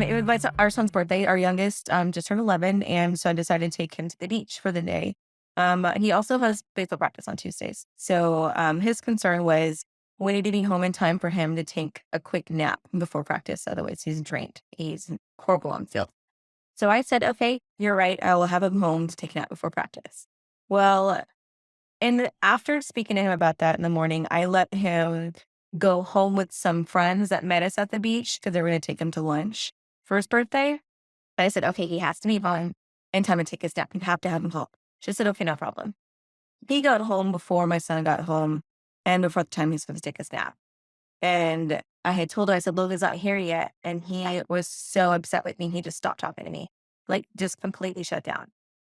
It was our son's birthday. Our youngest just turned 11, and so I decided to take him to the beach for the day. He also has baseball practice on Tuesdays, so his concern was we need to be home in time for him to take a quick nap before practice. Otherwise, he's drained. He's horrible on the field. So I said, "Okay, you're right. I will have him home to take a nap before practice." Well, and after speaking to him about that in the morning, I let him go home with some friends that met us at the beach because they were going to take him to lunch for his birthday. I said, okay, he has to be home in time to take his nap. You have to have him home. She said, okay, no problem. He got home before my son got home and before the time he was supposed to take his nap. And I had told her, I said, Logan's not here yet. And he was so upset with me. He just stopped talking to me, like just completely shut down.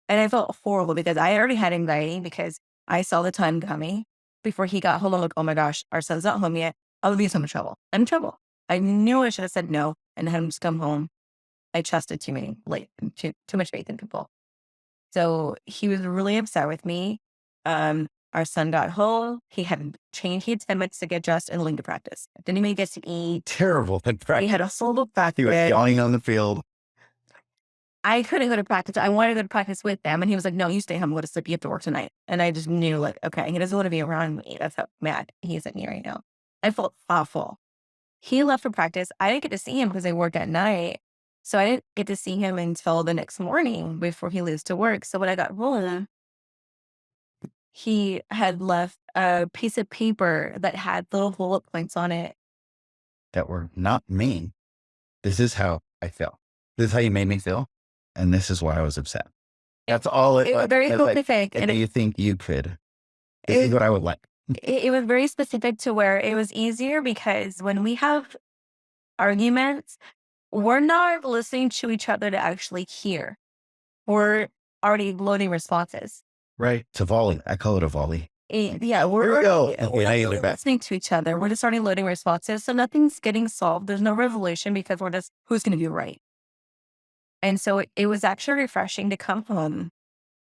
And I felt horrible because I already had anxiety because I saw the time coming before he got home. I'm like, oh my gosh, our son's not home yet. I would be in so much trouble. I'm in trouble. I knew I should have said no and had him just come home. I trusted too much faith in people. So he was really upset with me. Our son got home. He had changed. He had 10 minutes to get dressed and leave to practice. Didn't even get to eat. Terrible. He had a solo He was practice. yawning on the field. I couldn't go to practice. I wanted to go to practice with them. And he was like, no, you stay home. Go to sleep. You have to work tonight. And I just knew, like, okay, he doesn't want to be around me. That's how mad he is at me right now. I felt awful. He left for practice. I didn't get to see him because I work at night. So I didn't get to see him until the next morning before he leaves to work. So when I got home, he had left a piece of paper that had little bullet points on it. That were not mean. This is how I felt. This is how you made me feel. And this is why I was upset. That's all it It was was. very It's like, specific. and And you think you could. This is what I would like. it was very specific to where it was easier because when we have arguments, we're not listening to each other to actually hear. We're already loading responses. Right. It's a volley. I call it a volley. Yeah, Here we we're go. we're Okay, not now you really look back. listening to each other. We're just already loading responses. So nothing's getting solved. There's no resolution because we're just who's going to do right. And so it was actually refreshing to come home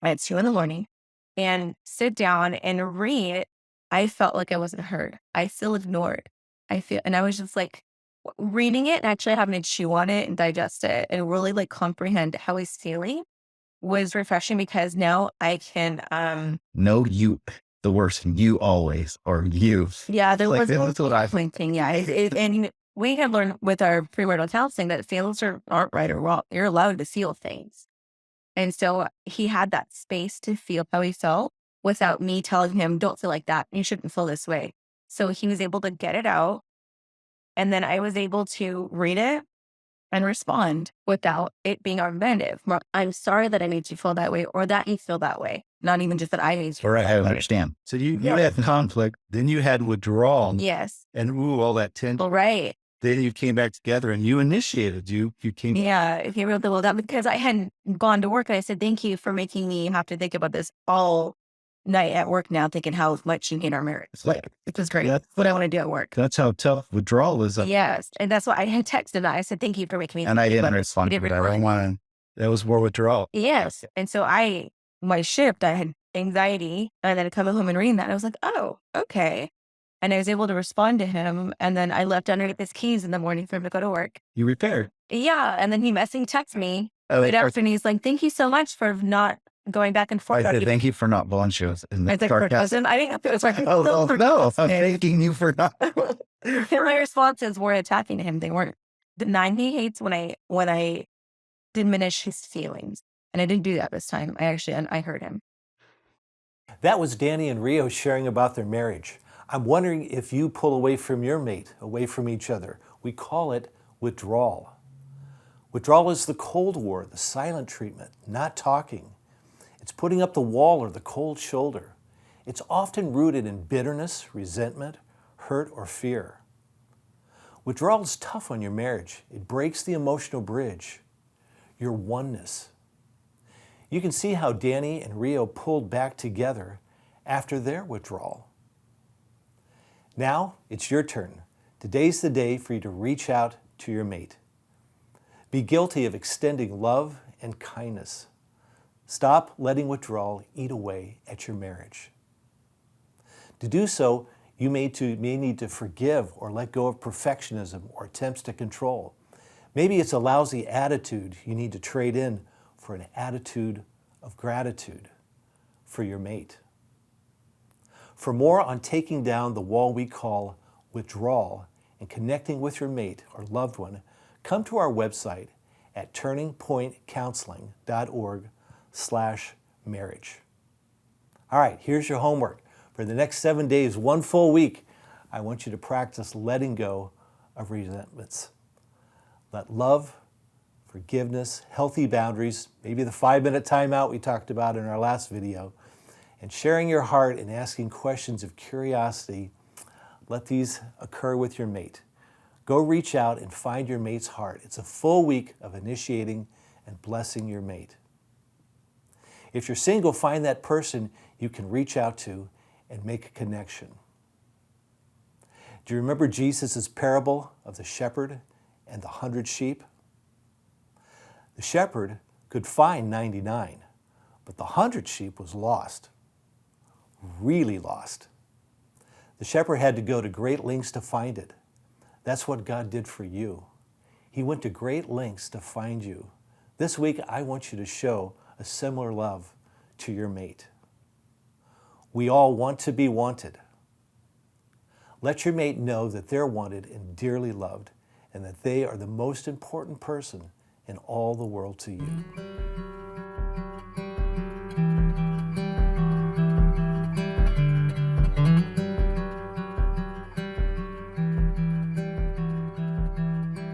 at 2 in the morning and sit down and read. I felt like I wasn't heard. I feel ignored. And I was just like reading it and actually having to chew on it and digest it and really like comprehend how he's feeling was refreshing because now I can, No, you, the worst, you always, or you. yeah, there Like, was no that's what I pointing. Yeah. And we had learned with our premarital counseling that feelings aren't right or wrong. You're allowed to feel things. And so he had that space to feel how he felt without me telling him, don't feel like that. You shouldn't feel this way. So he was able to get it out. And then I was able to read it and respond without it being argumentative. I'm sorry that I made you feel that way or that you feel that way. Not even just that I made you. Right, I understand. So you Yeah. had conflict, then you had withdrawal, Yes. and all that tension. Right. Then you came back together and you initiated. You came. Yeah. He wrote the will down because I hadn't gone to work. And I said, thank you for making me have to think about this all night at work now, thinking how much you hate our marriage. Like, It was great. That's- That's what I want to do at work. That's how tough withdrawal is. Yes. And that's why I had texted that. I said, thank you for making me. And I think didn't about it." respond He to didn't that. I respond. don't want That was more withdrawal. Yes. And so my shift, I had anxiety and then coming home and reading that. I was like, oh, okay. And I was able to respond to him. And then I left underneath his keys in the morning for him to go to work. You repaired. Yeah. And then he texted me to. right after and he's like, thank you so much for not going back and forth. I said, thank you for not blowing shows. And I was like, for cousin, I didn't have to. It was like, oh, no, I'm thanking you for not. my responses were attacking him. They weren't denying. He hates when I diminish his feelings. And I didn't do that this time. I heard him. That was Danny and Rio sharing about their marriage. I'm wondering if you pull away from your mate, away from each other. We call it withdrawal. Withdrawal is the Cold War, the silent treatment, not talking. It's putting up the wall or the cold shoulder. It's often rooted in bitterness, resentment, hurt, or fear. Withdrawal is tough on your marriage. It breaks the emotional bridge, your oneness. You can see how Danny and Rio pulled back together after their withdrawal. Now it's your turn. Today's the day for you to reach out to your mate. Be guilty of extending love and kindness. Stop letting withdrawal eat away at your marriage. To do so, you may need to forgive or let go of perfectionism or attempts to control. Maybe it's a lousy attitude you need to trade in for an attitude of gratitude for your mate. For more on taking down the wall we call withdrawal and connecting with your mate or loved one, come to our website at turningpointcounseling.org/marriage. All right, here's your homework. For the next 7 days, one full week, I want you to practice letting go of resentments. Let love, forgiveness, healthy boundaries, maybe the 5-minute timeout we talked about in our last video, and sharing your heart and asking questions of curiosity, let these occur with your mate. Go reach out and find your mate's heart. It's a full week of initiating and blessing your mate. If you're single, find that person you can reach out to and make a connection. Do you remember Jesus' parable of the shepherd and the 100 sheep? The shepherd could find 99, but the 100 sheep was lost, really lost. The shepherd had to go to great lengths to find it. That's what God did for you. He went to great lengths to find you. This week, I want you to show a similar love to your mate. We all want to be wanted. Let your mate know that they're wanted and dearly loved, and that they are the most important person in all the world to you.